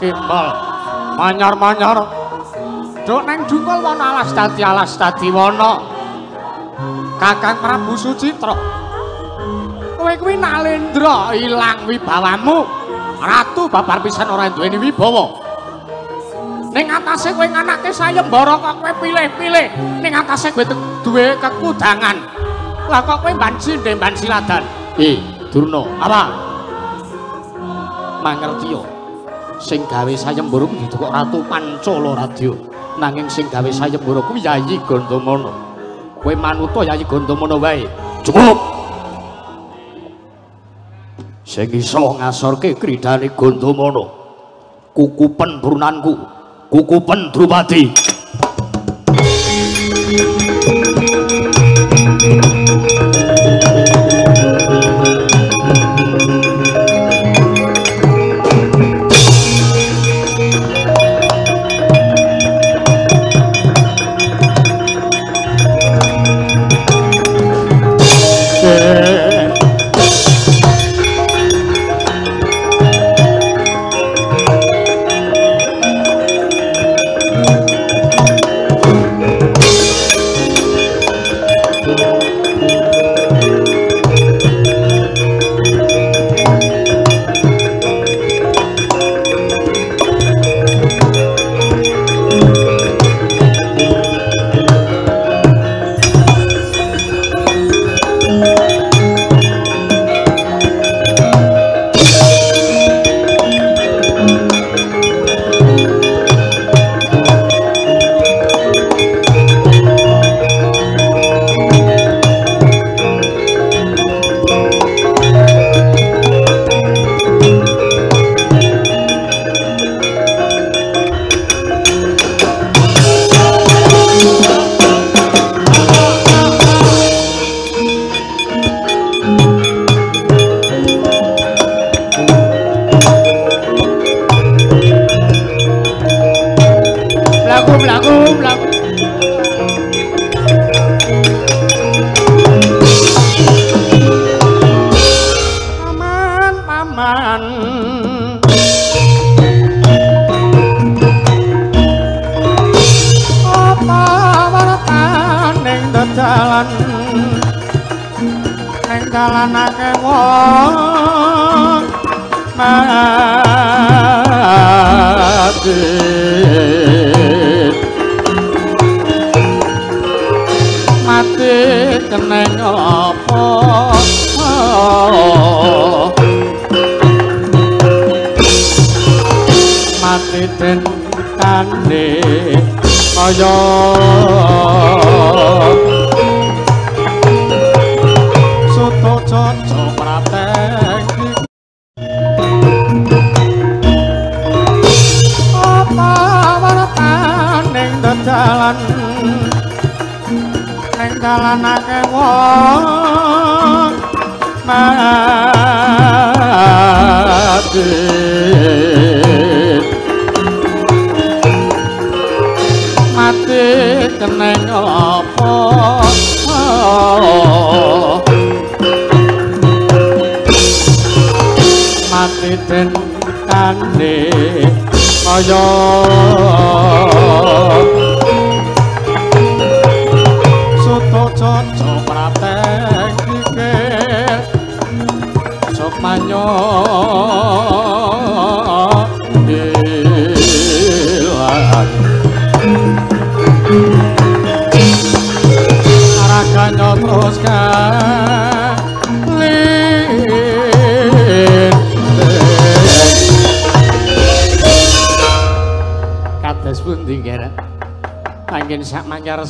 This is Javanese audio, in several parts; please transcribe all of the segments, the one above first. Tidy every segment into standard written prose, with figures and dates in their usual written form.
kimbal manyar-manyar duk neng jungkul wana alas dadi wana Kakang Prabu Sucitra kowe kuwi Nalendra ilang wibawamu ratu babar pisan ora duweni wibawa ning atase kowe nganake sayembara kok kowe pilih-pilih ning atase kowe duwe kekudangan lah kok kowe mban siladan Durna apa mangertiya sing gawe sayembara kuwi kok Ratu Pancala Radya nanging sing gawe sayembara kuwi Yayi Gandamana kowe manuta Yayi Gandamana wae cukup sing iso ngasorke kridane Gandamana kukupen brunanku kukupen Drupadi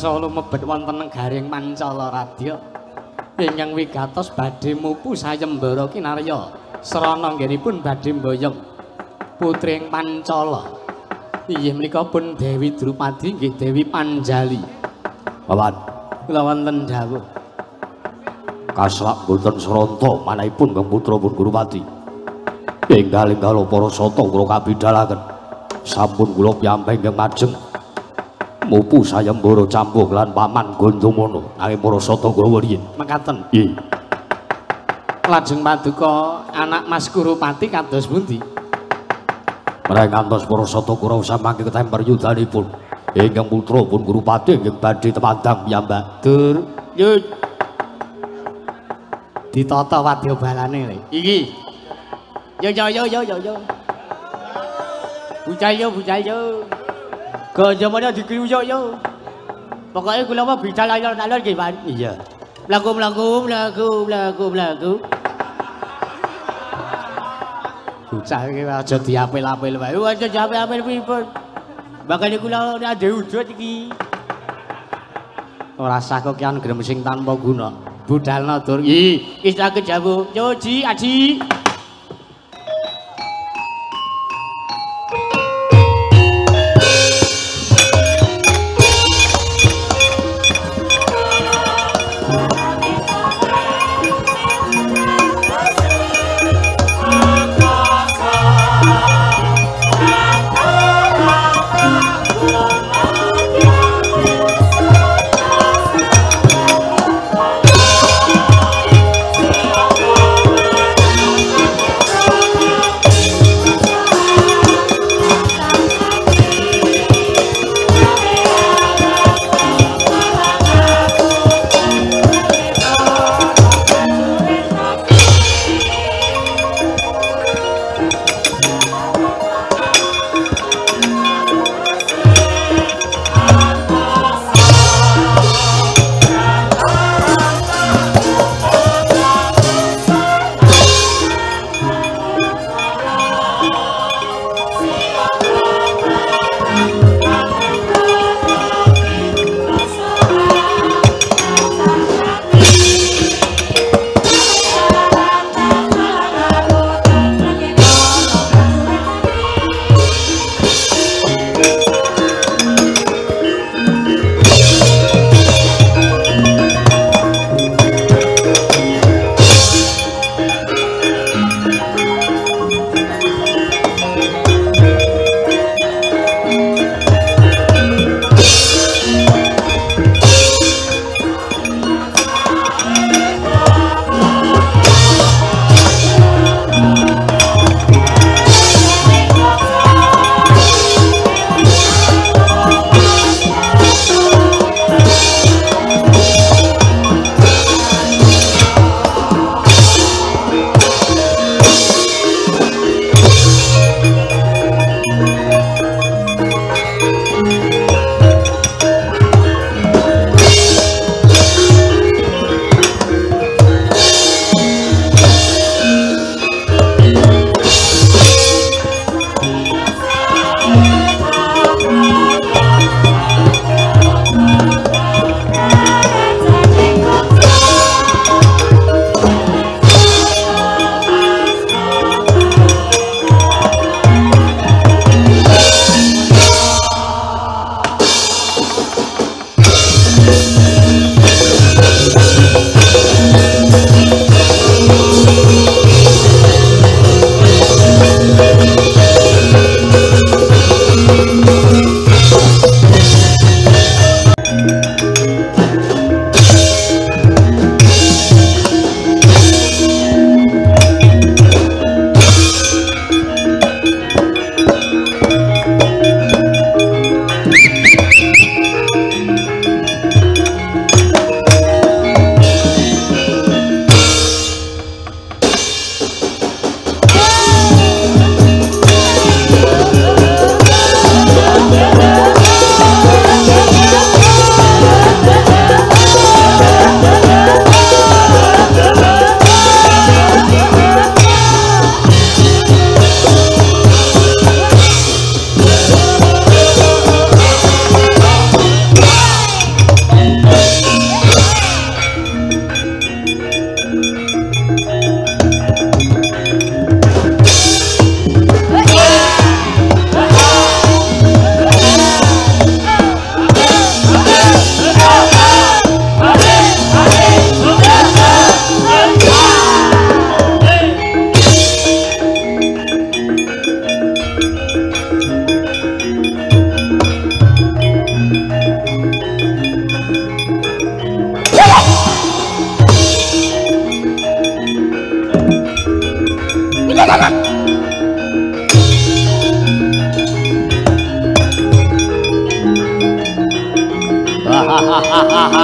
Solo mebet wonten negaring Pancala Radya ingkang wigatos badhe mupu sayembara kinarya srana nggenipun badhe mboyong putring Pancala inggih menika pun Dewi Drupadi nggih Dewi Panjali Pawan kula wonten dawuh kaslak boten sranta manahipun Kang Putra pun Drupadi enggal-enggal para sata kula kabidhalaken sampun kula piyambak ingkang majeng mupu sayembara campuh lan Paman Gandamana nanging para sata Grawa riyin mekaten nggih lajeng paduka anak Mas Kurupati kados pundi Mereka ngantos para sata Kurawa mangke ketemper yudanipun. Ingkang putra pun Gurupati inggih badhe temandang piyambak. Dur, yut. Ditata wadya balane le. Iki. Yo. Bucal yo. Ganjamane dikruyuk yo. Pokoke kula mah bical alon-alon nggih, Pak. Iya. Mlaku. Bucal iki aja diapil-apil wae. Aja diapil-apil pripun. Bakane kula ade udut iki. Ora sah kok kian gremsing tanpa guna. Budalna dur. Ih, wis tak kejawu. Yo, Aji.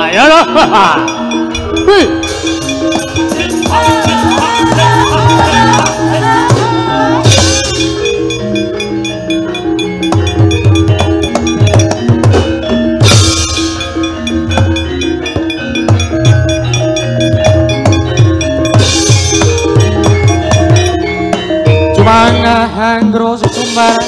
Ya lho. Hei. Anggro sumber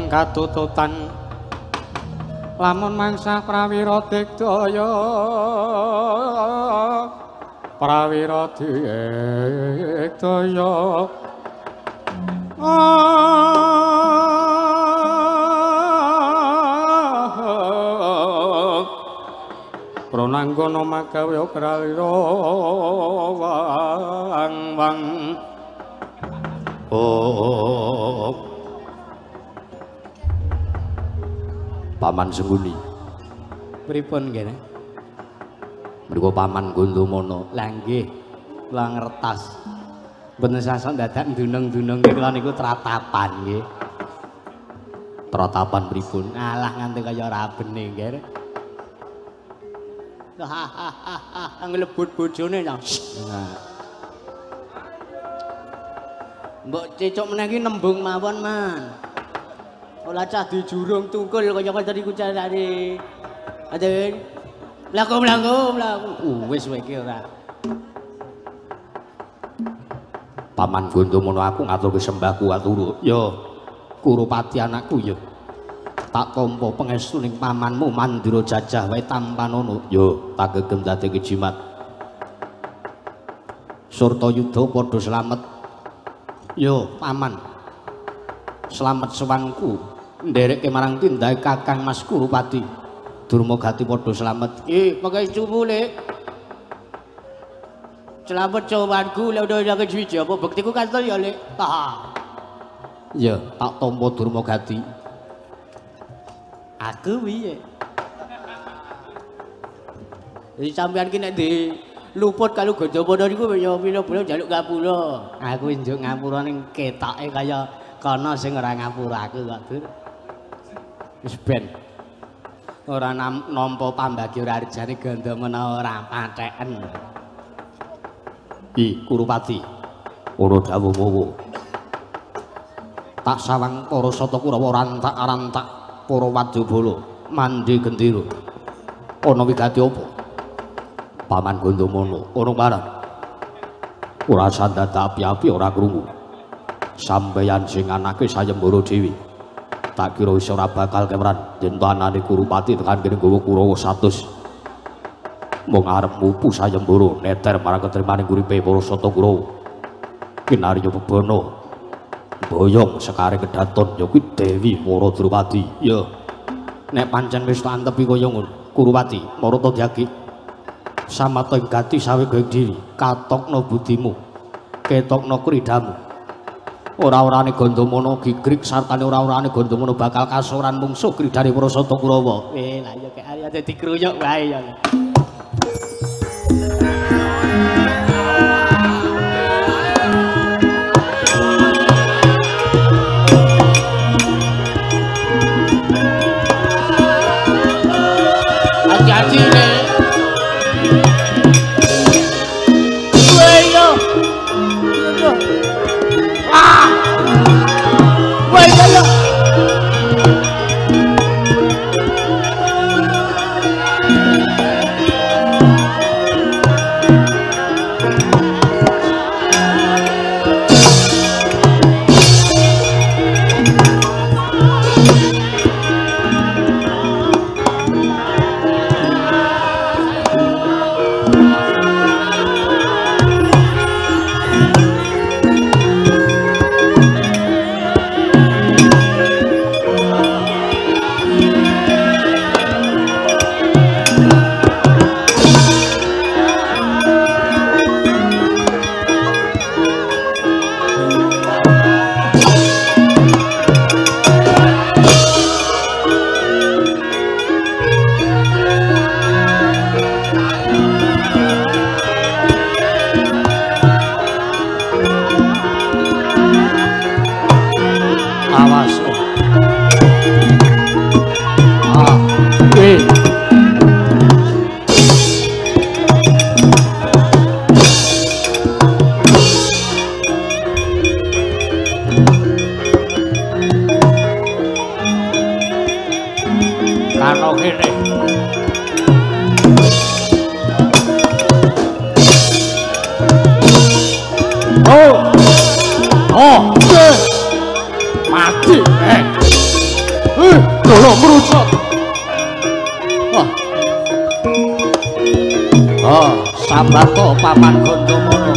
katututan lamun mangsa prawira digdaya prananggana magawe krawira wang Paman Senguni. Pripun kene? Menika Paman Gondomana. Lah nggih, kula ngertos. Mboten sasok dadak ndunung-ndunung kula niku tratapan nggih. Tratapan pripun? Alah nganti kaya rabene nggih. Nglebut bojone nang. Mbok cecuk meneh iki nembung mawon, Man. Olah cah di jurung tungkul kaya tadi ku carane. Aden. Mlaku. Wis wae iki ora. Paman Gondomana aku ngaturke sembahku atur. Ya, Kurupati anakku ya. Tak tampa pangestu ning pamanmu Mandura Jajah wae tampanono. Ya, tak gegem dadeke jimat. Surtayuda padha slamet. Yo, Paman. Slamet sewangku nderekke marang tindake Kakang Mas Kurupati. Durmagati padha slamet. Pangestu Le. Slamet sowanku lek udah kejuji apa bektiku kantor ya, Le. Ya, tak tampa Durmagati. Aku piye? Jadi sampean ki nek luput kalau Gandamana niku ya pira-pira njaluk ngapura. Aku njuk ngapura ning ketoke kaya kana sing ora ngapura aku kok, Dur. Wis ben. Ora nampa pambagi ora arjane Gandamana ora patheken. I Kurupati. Ora dawuhmu. Tak sawang para sata Kurawa rantak-rantak para Wadyabala mandi gendera. Ana wigati apa? Paman Gandamana ana marang. Ora sandata api-api ora krungu. Sampeyan sing anake sayembara dewi. Tak kira iso ora bakal kemran yen anane Kurupati tekan kene nggawa Kurawa 100. Mung arep mupu sayembara neter marang ketrimaning uripe para sata Kurawa. Kinarya bebana boyong sekaring kedaton ya kuwi Dewi Waradrupadi. Ya nek pancen wis tak antepi kaya ngono Kurupati marata Dyagi samata ing gati sawe gawe diri katokno budimu ketokno kridamu ora-orane Gandamana gigrik sartane ora-orane Gandamana bakal kasoran mungsuh kridane para sata Kurawa. Lah ya kek ari dadi kruyuk wae ya. Hati-hati Sambato Paman Gandamana.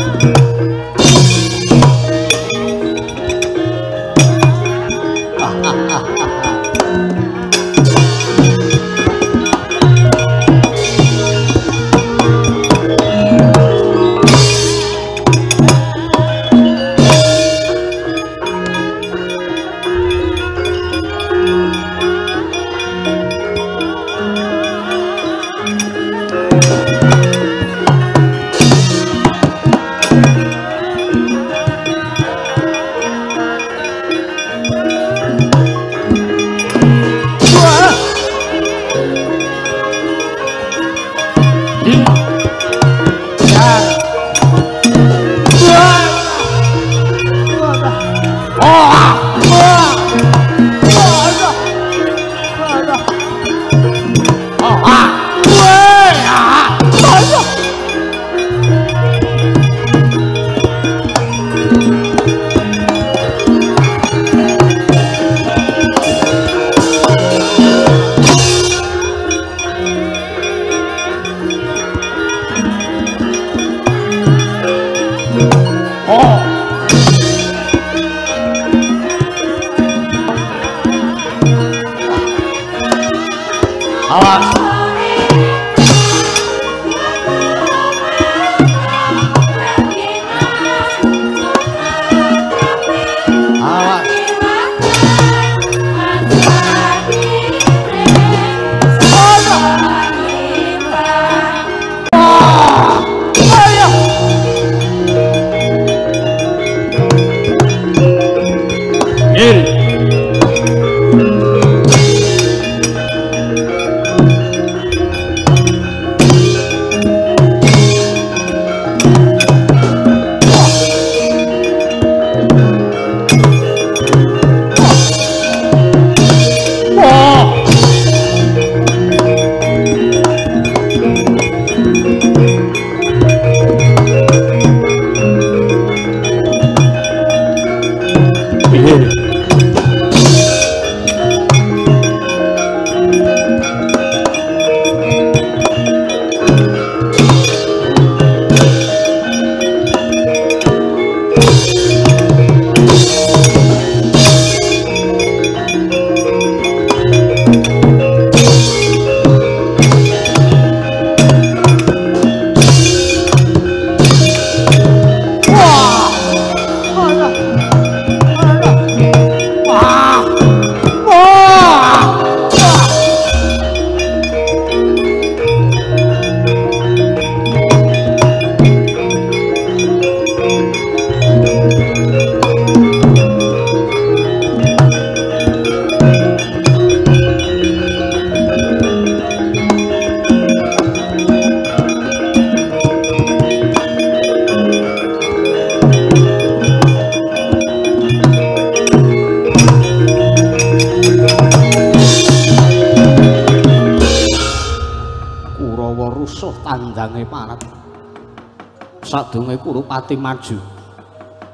sadurunge Kurupati maju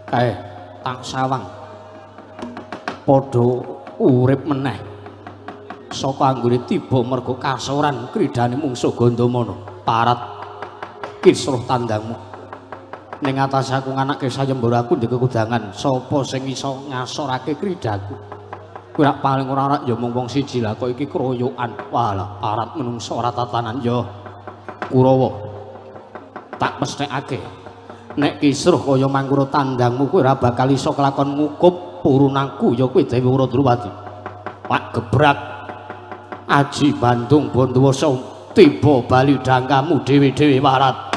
kae tak sawang padha urip meneh saka anggone tiba mergo kasoran kridane mungsuh Gandamana parat kisruh tandangmu ning atas aku anake sayembara aku ndek kekudangan sapa sing iso ngasorake kridaku kuwi rak paling ora ya mung wong siji lah kok iki kroyokan walah parat menungso ora tatanan ya Kurawa tak mesthekake nek kisruh kaya mangkura tandangmu kowe ora bakal iso kelakon ngukup purunanku ya kowe Dewi Wuradrawati Pak gebrak Aji Bandung Bandawasa tiba bali dangkamu dewi-dewi warat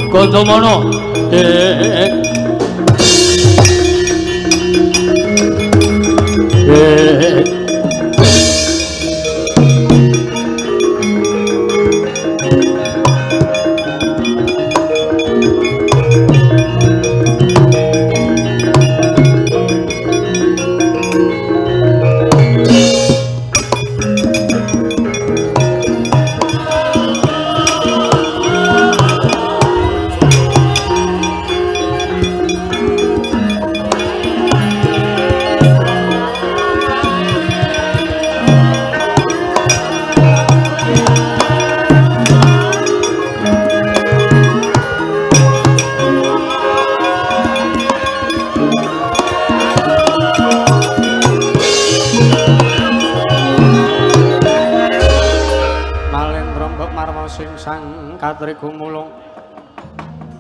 Gandamana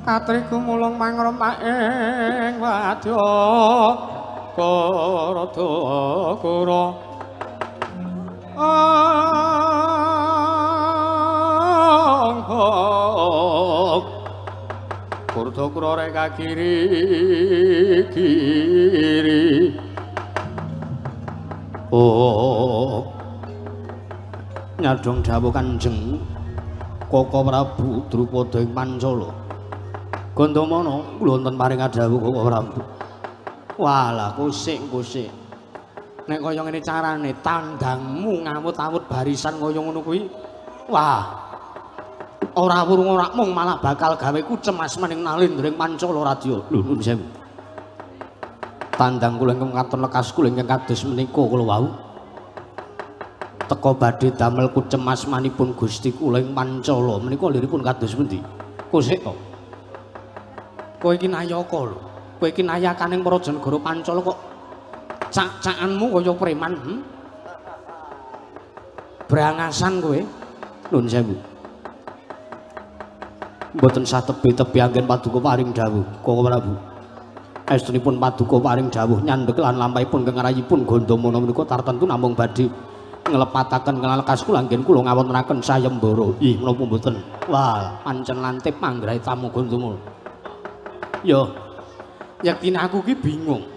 Katri gumulung mangremaing wadya Karadagara Karadagara reka giri nyadong dawuh Kanjeng Kaka Prabu Drupada ing Pancala Gandamana kula wonten paring dawuh Kaka Prabu walah kusik nek kaya ngene carane tandangmu ngamut-amut barisan kaya ngono kuwi wah ora wurung ora mung malah bakal gawe kucemas maning nalendring Pancala Radya lho nuwun sewu tandang kula ingkang katon lekas kula ingkang kados menika kula wau teka badhe damel kucemas manipun Gusti kula ing Pancala menika liripun kados pundi kusik to kowe iki nayaka lho kowe iki nayakaning Praja Negara Pancala kok cak-cakanmu kaya preman brangasan kowe nuwun sewu mboten sah tebi-tebi anggen paduka paring dawuh Kaka Prabu estunipun paduka paring dawuh nyandhek lan lampahipun kengarayipun Gandamana menika tartentu namung badhe nglepataken kenalekas kula anggen kula ngawontenaken sayembara. Ih menapa mboten? Wah, pancen lantip manggrahi tamu Gandamana. Yo, yakin aku ki bingung.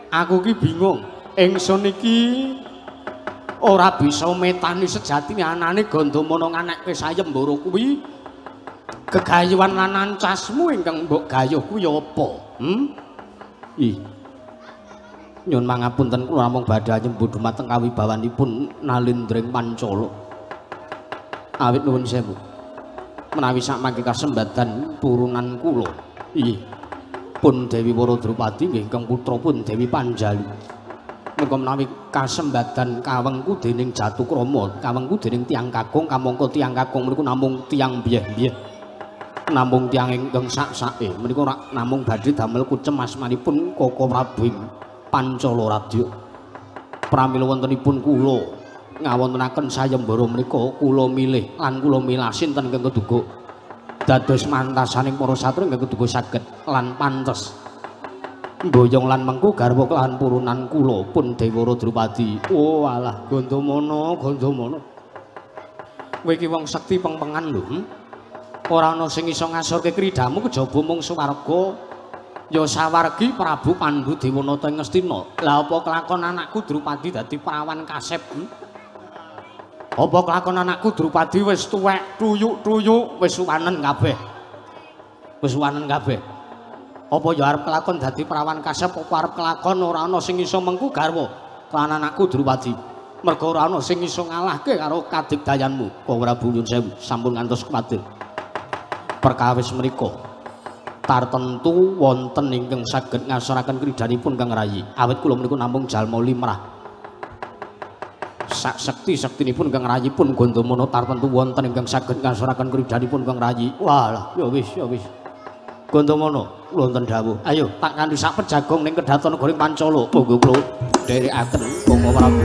Aku ki bingung. Ingsun iki ora bisa metani sejatine anane Gandamana nganekke sayembara kuwi. Gegayuhan lan ancasmu ingkang mbok gayuh kuwi apa? Nyun mangapunten kula namung badhe nyembut dhumateng kawibawanipun Nalendring Pancala. Awit nuwun sewu. Menawi sakmangke kasembadan purunan kula. Inggih. Pun Dewi Waradrupadi nggih ingkang putra pun Dewi Panjalu. Mengko menawi kasembadan kawengku dening Jatukrama, kawengku dening tiyang kakung, kamangka tiyang kakung meniku namung tiyang biyeh-biyeh. Namung tiyang ingkang sak-sake. Menika ora namung badhe damel kucem asmanipun Koko Prabu Pancala Radya. Pramila wontenipun kula ngawontenaken sayembara menika kula milih lan kula milah sinten ingkang keduga dados mantasaning para satru ingkang keduga saged lan pantes mboyong lan mengku garwa kelawan purunan kula pun Dewa Drupadi. Oh alah Gandamana, Gandamana. Kowe iki wong sekti pengpengan lho. Ora ana sing iso ngasorke kridamu kejaba mung suwarga. Ya sawargi Prabu Pandhu Dewanata ing Ngastina. Lah apa kelakon anakku Drupadi dadi prawan kasep? Apa kelakon anakku Drupadi wis tuwek, tuyuk-tuyuk, wis suwanen kabeh. Wis suwanen kabeh. Apa ya arep kelakon dadi prawan kasep apa arep kelakon ora ana sing iso mengku garwa lan anakku Drupadi. Merga ora ana sing iso ngalahke karo kadigdayanmu. Kang Prabu nyun sewu, sampun ngantos kuwatir. Perkawis menika tartentu wonten ingkang saged ngasoraken kridanipun Kang Rayi. Awit kula menika namung jalma limrah. Sak sekti-sektinipun Kang Rayi pun Gandamana tartentu wonten ingkang saged ngasoraken kridanipun Kang Rayi. Walah, ya wis, ya wis. Gandamana, wonten dawuh. Ayo, tak kanthi sak pejagong ning Kedaton Negari Pancala. Monggo kula dherekaken Koko Prabu.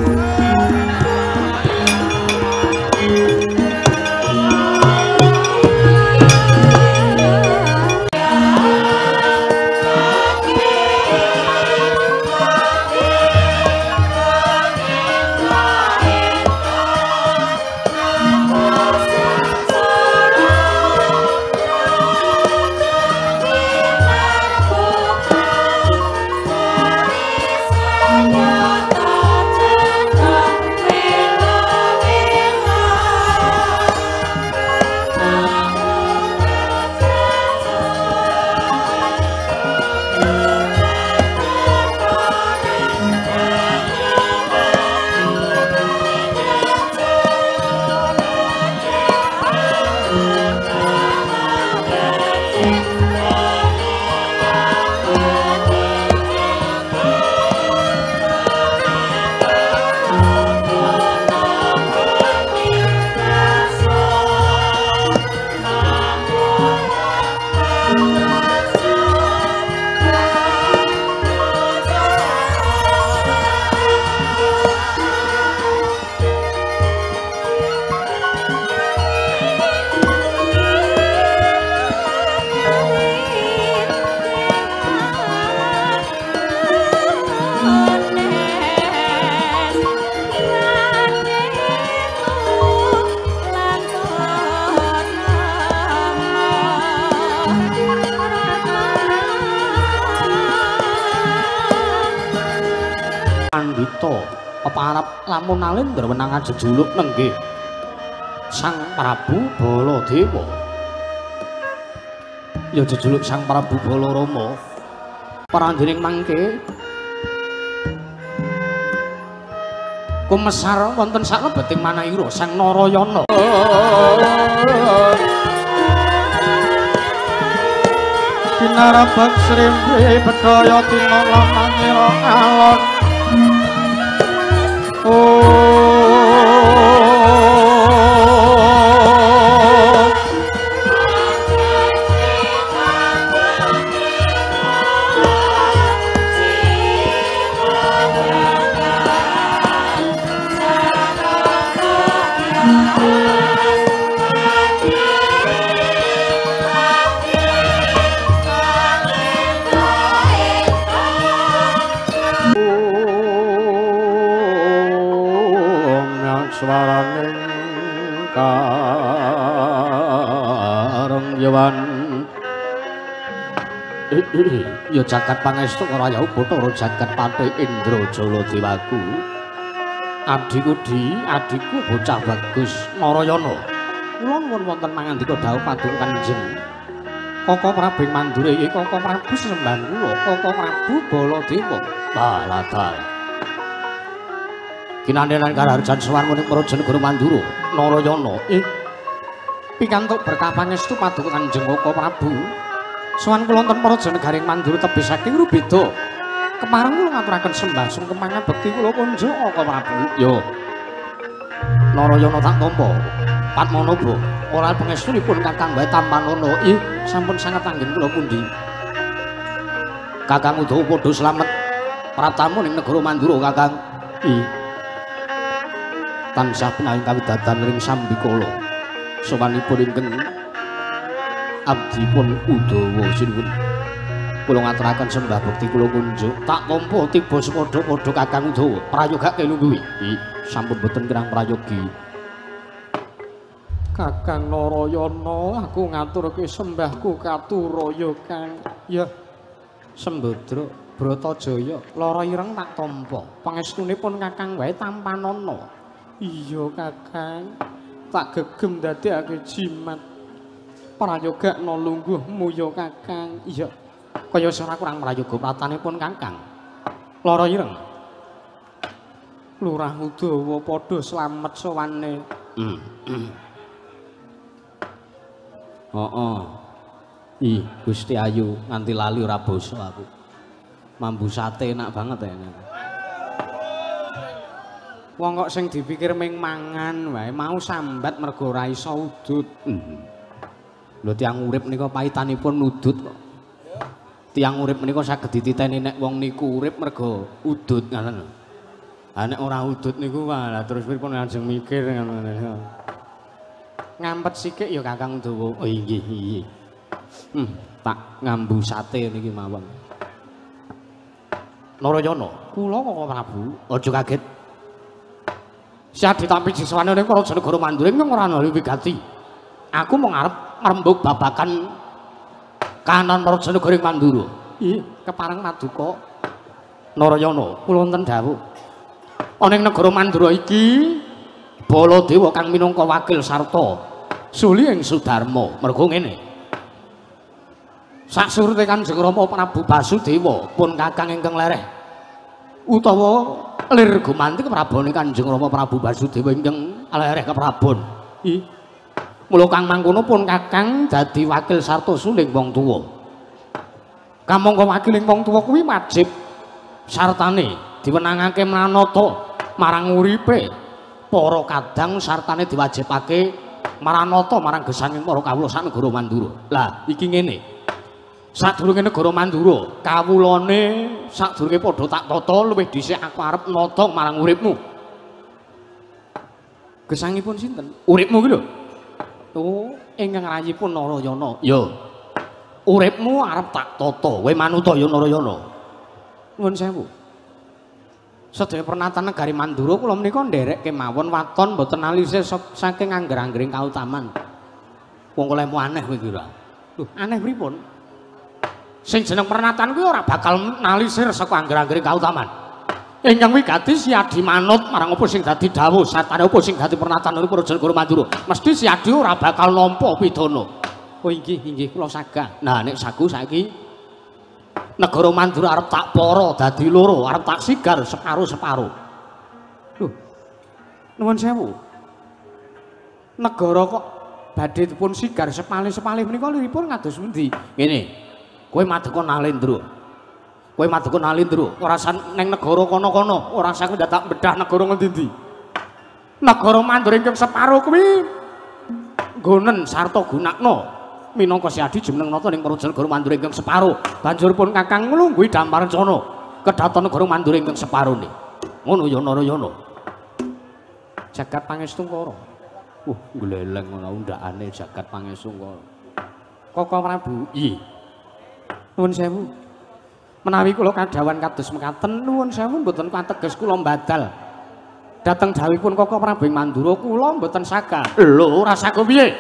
Peparap lamun Nalendra menang jejuluk nenggih Sang Prabu Baladewa. Ya jejuluk Sang Prabu Balarama. Parandening mangke kumesar wonten saklebeting manahira Sang Narayana. Kinarabak Srimpi Bedaya Tinala Mangira Alon. Swaraning karengyawan Ya jagat pangestu Rayau Bathara jagat Patih Indra Jaladewaku. Adikku bocah bagus Narayana. Kula nuwun wonten mangandika dawuh paduka Kanjeng Kaka Prabu Mandura iki Kaka Prabu sembah kula, Kaka Prabu Baladewa. Baladal. Kinandenan kararjan sowan muning Praja Negara Mandura Narayana. Pikantuk berkah pangestu paduka Kanjeng Kaka Prabu. Sowan kula wonten Praja Negara Mandura tebih saking rubeda. Kemareng kula ngaturaken sembah sungkemangan bekti kula kunjuk Kaka Prabu. Yo. Narayana tak tampa. Padmanaba ora pangestunipun Kakang wae Tampanana. Sampun sanget anggen kula pundi. Kakang Udawa padha slamet pratamu ning negara Mandura Kakang. Tansah pinayung kawidadan ring sambikala. Sowanipun ingkang abdipun Udawa sinuwun. Kula ngaturaken sembah bekti kula kunjuk. Tak tampa tiba sepadha-padha Kakang Udawa. Prayogake lungguh. Sampun boten kirang prayogi. Kakang Narayana, aku ngaturke sembahku katuraya Kang. Ya. Sembadra Bratajaya, lara ireng tak tampa. Pangestunipun Kakang wae Tampanana. Iya Kakang. Tak gegem dadekake jimat. Prayogakna lungguhmu ya Kakang. Iya. Kaya ora kurang prayoga pratanipun Kakang. Lara ireng. Lurah Udawa padha slamet sowane. Gusti Ayu nganti lali ora basa aku. Mambu sate enak banget ya. Wong kok sing dipikir ming mangan wae mau sambat mergo ora iso udut. Lho tiyang urip nika paitanipun udut kok. Tiyang urip menika saged dititeni nek wong niku urip mergo udut ngoten lho. Ha nek ora udut niku malah terus pripun ajeng mikir ngono. Ngampet sikik ya Kakang Dawa. Oh nggih. Tak ngambu sate niki mawon. Narayana, kula Kaka Prabu, aja kaget. Siat ditampi jiswane ning Praja Negara Mandura ing ora ana wigati. Aku mung arep ngrembug babakan kahanan Praja Negara Mandura. Kepareng maduka. Narayana, kula wonten dawuh. Ana ing negara Mandura iki Baladewa kang minangka wakil sarta suli ing Sudarma. Mergo ngene. Sak surute Kanjeng Rama Prabu Basudewa pun kakang ingkang lereh utawa lir gumanti keprabone Kanjeng Rama Prabu Basudewa ingkang lereh keprabon. Mula kang mangkono pun kakang dadi wakil sarta suling wong tuwa. Kamangka wakiling wong tuwa kuwi wajib sartane diwenangake manata marang uripe para kadang sartane diwajibake maranata marang gesanging para kawula sak negara Mandura. Lah iki ngene. Sadurunge negara Mandura, kawulane sadurunge padha tak tata luwih dhisik aku arep nata marang uripmu. Gesangipun sinten? Uripmu ki lho. Oh, ingkang rayipun Narayana. Ya. Uripmu arep tak tata, kowe manut ya Narayana. Nuwun sewu. Sedaya pernatan negari Mandura kula menika nderek kemawon waton mboten alise saking angger-anggering kautaman. Wong kolemu aneh kowe kira. Lho, aneh pripun? Sing jeneng pernatan kuwi ora bakal nalisir saka angger-anggering kautaman. Ingkang wigati siadi manut marang apa sing dadi dawuh satane apa sing dadi pernatan niku Praja Negara Mandura. Mesti siadi ora bakal nampa pidana. Oh inggih kula sagah. Nah nek saku saiki negara Mandura arep tak para dadi loro, arep tak sigar separo-separo. Lho. Nuwun sewu. Negara kok badhe dipun sigar sepalih-sepalih menika liripun kados pundi? Ngene. Kowe madheka Nalendra. Kowe madheka Nalendra, ora ning negara kono-kono, ora usah tak bedah negara ngendi-endi. Negara Mandura ingkang separo kuwi nggonen sarta gunakna. Minangka siadi jumeneng nata ning Praja Negara Mandura ingkang separo. Banjur pun Kakang nglungguhi Damparencana kedhaton negara Mandura ingkang separone. Ngono ya Narayana. Jagat Pangestungkara. Gleleng ngono undakane Jagat Pangestungkara. Kaka Prabu. Iya. Nuwun sewu. Menawi kula kadhawan kados mekaten nuwun sewu mboten kateges kula mbadal. Dateng dawuhipun Kaka Prabu ing Mandura kula mboten sagah. Lho ora sagah piye?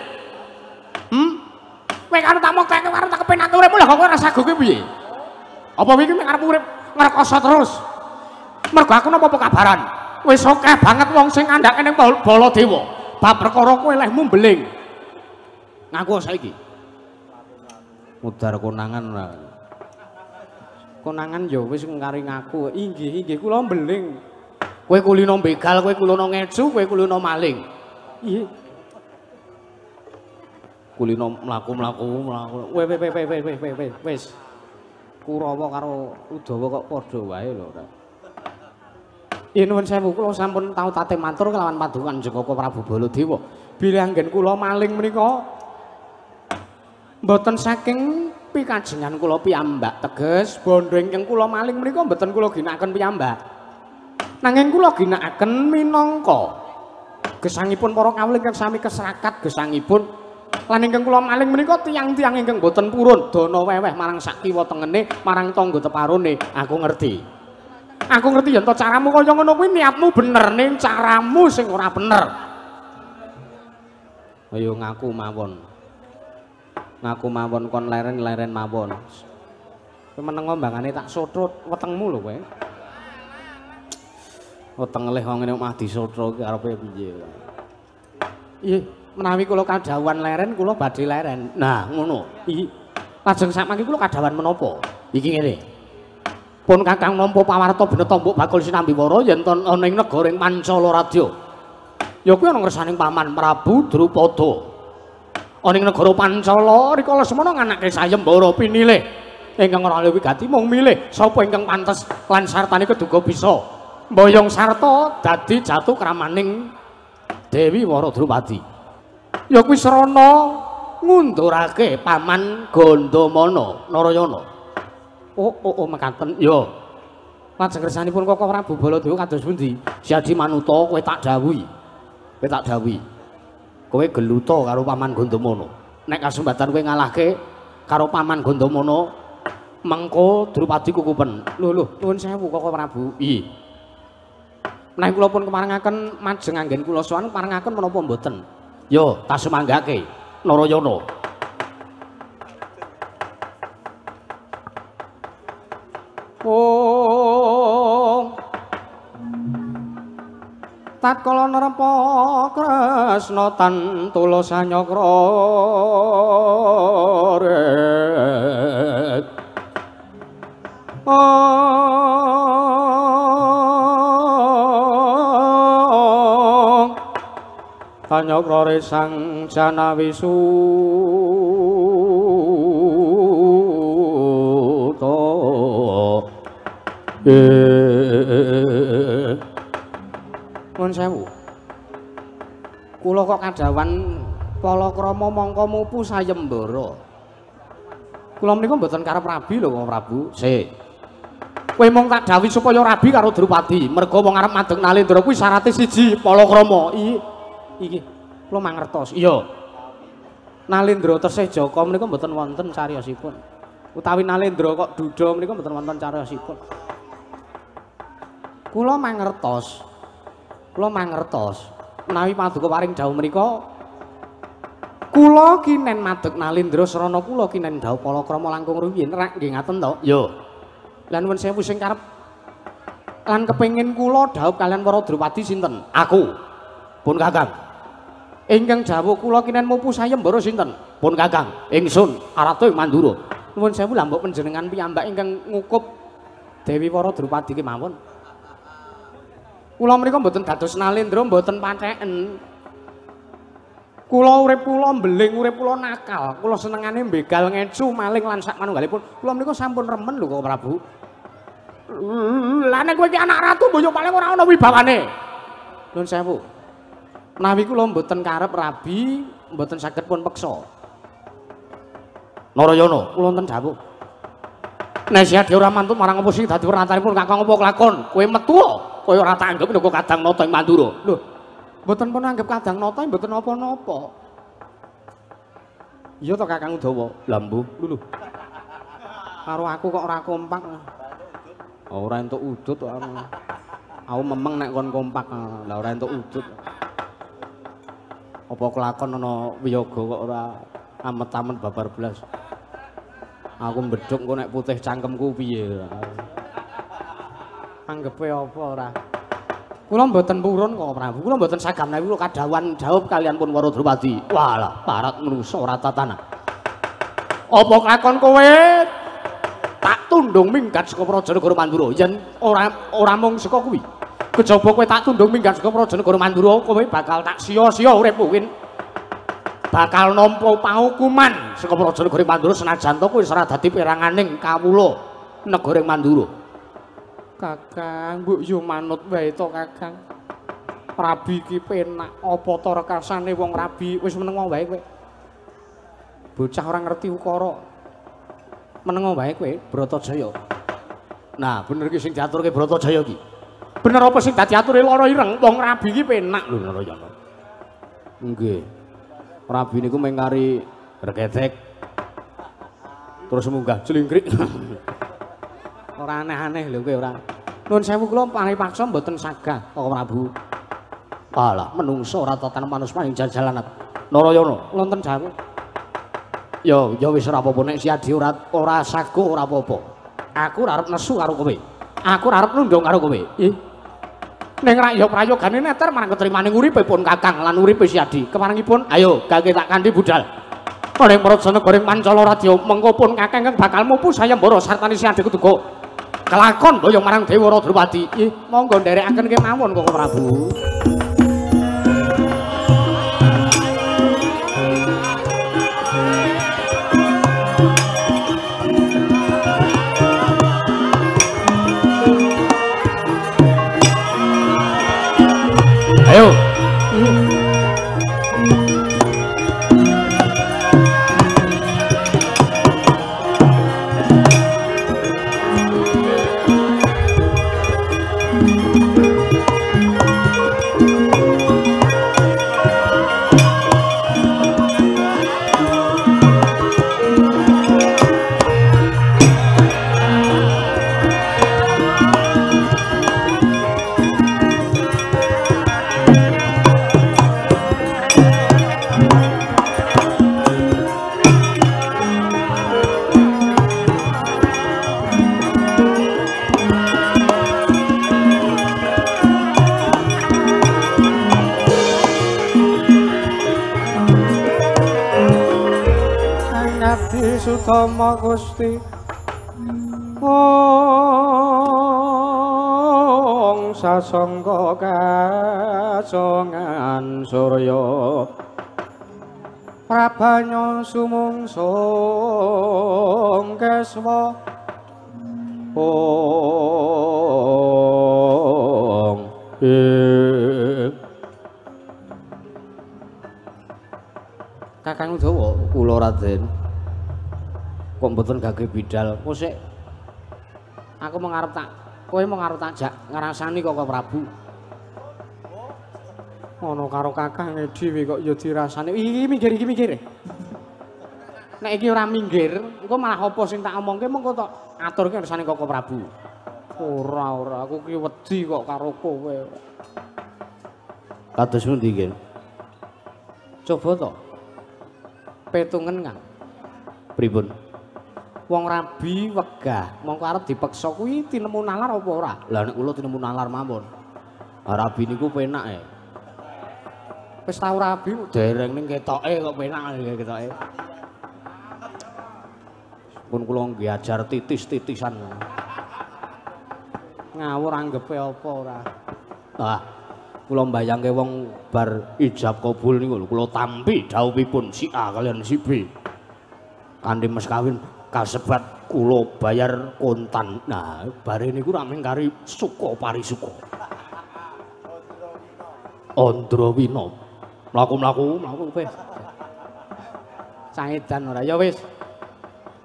Kowe karo tak moktek karo tak kepenak uripmu lha kok ora sago ki piye? Apa iki arep urip ngrekoso terus? Mergo aku napa kabaran? Wis akeh banget wong sing ngandhake ning Baladewa. Bab perkara kowe lehmu beling. Ngaku saiki. Mudar konangan ora. Konangan ya wis ngkari ngaku. Inggih kula beling. Kowe kulino begal, kowe kulino ngecu, kowe kulino maling. Iya. Kulino mlaku-mlaku. Wis. Kurawa karo Udawa kok padha wae lho. Nuwun sewu kula sampun tau tate matur kelawan padukan Joko Prabu Baladewa. Bilih anggen kula maling menika mboten saking pikajengan kula piyambak, teges bondo ingkang kula maling menika mboten kula ginakaken piyambak. Nanging kula ginakaken minangka gesangipun para kawula ingkang sami keserakat gesangipun lan ingkang kula maling menika tiyang-tiyang ingkang boten purun dana weweh marang sak kiwa tengene marang tangga teparone. Aku ngerti yen to caramu kaya ngono kuwi niatmu bener ning caramu sing ora bener. Ayo ngaku mawon. Ngaku mawon kon leren-leren mawon. Kowe meneng mbangane tak sotrut wetengmu lho kowe. Weteng leh wong ngene mah disotro ki arepe piye. Iya, menawi kula kadhawan leren kula badhe leren. Nah, ngono. Iki lajeng samangke kula kadhawan menapa? Iki ngene. Pun Kakang nampa pawarta bena tombok bakul sinambiwara yen ana ing negara ing Pancala Radya. Ya kuwi ana ngersaning Paman Prabu Drupada. Ana ing negara Pancala rikala semana nganake sayembara pinilih ingkang ora wigati mung milih sapa ingkang pantes lan sartane keduga bisa mboyong sarta dadi jatuh kramaning Dewi Wara Drupadi. Ya kuwi srana ngundurake Paman Gandamana Narayana. Oh mekaten. Ya. Lajeng kersanipun Koko Prabu Baladewa kados pundi? Siadi manuta kowe tak dawuhi. Kowe geluta karo Paman Gandamana. Nek kasempatan kowe ngalahke karo Paman Gandamana, mengko Drupadi kukupen. Lho, nuwun sewu Koko Prabu. Iya. Menawi kula pun kemarangaken majeng anggen kula sowan parengaken menapa mboten? Yo, tak semanggake Narayana. Oh tatkala nerpa Kresna tan tula sanyakra Sanyakra sang Janawisu Nuwun sewu. Kula kok kadhawan palakrama mangka mupu sayembara. Kula menika mboten karep rabi lho Kang Prabu. Sik. Kowe mung tak dawuhi supaya rabi karo Drupadi. Merga wong arep madeg Nalendra kuwi syaraté siji palakrama. Iki kula mangertos. Iya. Nalendra tesih Jaka menika mboten wonten cariyosipun. Utawi Nalendra kok Dudha menika mboten wonten cariyosipun. Kula mangertos. Menawi paduka paring dawuh menika kula kinen madeg Nalendra srana kula kinen dawuh palakrama langkung rumiyin rak nggih ngaten to? Ya. Lan nuwun sewu sing karep lan kepengin kula dawuh kalian para Drupadi sinten? Aku. Pun Kakang. Ingkang dawuh kula kinen mupu sayembara sinten? Pun Kakang. Ingsun Arata Mandura. Nuwun sewu lha mbok panjenengan piyambak ingkang ngukup Dewi Wara Drupadi kemawon. Kula menika mboten dados Nalendra mboten patheken. Kula urip kula mbeling, urip kula nakal. Kula senengane mbegal ngecu, maling lan sak manunggalipun. Kula menika sampun remen lho Kang Prabu. Lah nek kowe iki anak ratu mboyo paling ora ana wibawane. Nuwun sewu. Menawi kula mboten karep rabi, mboten saged pun peksa. Narayana, kula wonten dawuh. Nek siade ora mantun marang apa sing dadi wernatanipun Kakang apa kelakon? Kowe metu kaya ora tak anggap nek Kadang Nata ing Mandura. Lho, mboten pun anggap Kadang Nata mboten napa-napa. Iya to Kakang Udawa. Lah mbuh, lho. Karo aku kok ora kompak. Ora entuk udut kok. Aku memeng nek kon kompak. Lah ora entuk udut. Apa kelakon ana wiyaga kok ora amet-amet babar blas. Aku mbedhuk engko nek putih cangkemku piye. Anggepe apa ora? Kula mboten purun kok Prabu. Kula mboten saged menawi kula kadawan jawab kalian pun Wara Drupadi. Walah, parat menungso ora tatana. Apa kelakon kowe? Tak tundung minggat saka Prajanegara Mandura. Yen ora mung saka kuwi. Kejaba kowe tak tundung minggat saka Prajanegara Mandura, kowe bakal tak sia-sia uripmu kuwi. Bakal nampa pahukuman saka Prajanegara Mandura senajan to kowe ora dadi peranganing kawula negara Mandura. Kakang, mbok yo manut wae to, Kakang. Rabi iki penak apa to rekasane wong rabi wis meneng wae kowe. Bocah ora ngerti ukara. Meneng wae kowe, Bratajaya. Nah, bener iki sing diaturke Bratajaya iki. Bener apa sing dadi ature lara ireng wong rabi iki penak lho Narayana. Nggih. Rabi niku mengkari regetek. Terus munggah jlingkrik. Ora aneh-aneh lho kowe ora. Nuwun sewu kula panipaksa mboten sagah Kang Prabu. Alah, menungso ora tatan manus maning jajalan. Narayana, wonten dawuh. Ya wis ora apa-apa nek si Adi ora sago ora apa-apa. Aku ora arep nesu karo kowe. Aku ora arep nundung karo kowe. Ning rakyat prayogane neter marang ketrimaning uripipun Kakang lan uripe si Adi. Keparengipun ayo gage tak kanthi budal. Oleh Prajanegara Mancala Radya mengko pun Kakang bakal mupu sayembara sartane si Adi kudu kelakon boyong marang Dewara Drupadi. Monggo nderekaken kemawon Kang Prabu. Ayo. Sutama Gusti Ong sasangga kasongan surya prabanya sumungsung keswa Ong Kakang Udawa kula Raden kok mboten gage bidal. Kok sik aku mengarep tak kowe mengarep tak jak ngrasani kok Prabu. Ngono karo Kakange dhewe kok ya dirasani. Iki minggir. Nek iki ora minggir, engko malah apa sing tak omongke mengko tok aturke ngrasani kok Prabu. Ora aku ki wedi kok karo kowe. Kados pundi nggih? Coba to. Petungen Kang. Pripun? Wong rabi wegah mongko arep dipeksa kuwi tinemu nalar apa ora? Lah nek kula tinemu nalar mawon. Rabi niku penak e. Wis tau rabi dereng ning ketoke kok penak ketoke. Pun kula nggih ajar titis-titisan. Ngawur anggepe apa ora? Ah, kula mbayangke wong bar ijab kabul niku lho kula tampi dawuhipun si A kalian si B. Kanthi mes kawin kasebat kula bayar kontan. Nah, bare niku rak mengkari suka parisuka. Andrawina. Mlaku-mlaku wis. Saedan ora ya wis.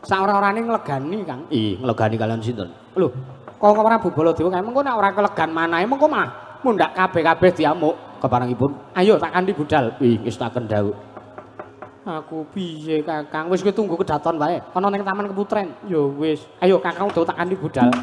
Sak ora-orane nglegani, Kang. Nglegani kalian sinten? Lho, kok Prabu Baladewa kae mengko nek ora kelegan manahe mengko mah mundak kabeh-kabeh diamuk keparengipun. Ayo tak kanthi budal. Wis tak kendhawuh. Aku piye Kakang? Wis kowe tunggu kedaton wae. Ana ning Taman Keputren. Ya wis. Ayo Kakang udah tak kanthi budal.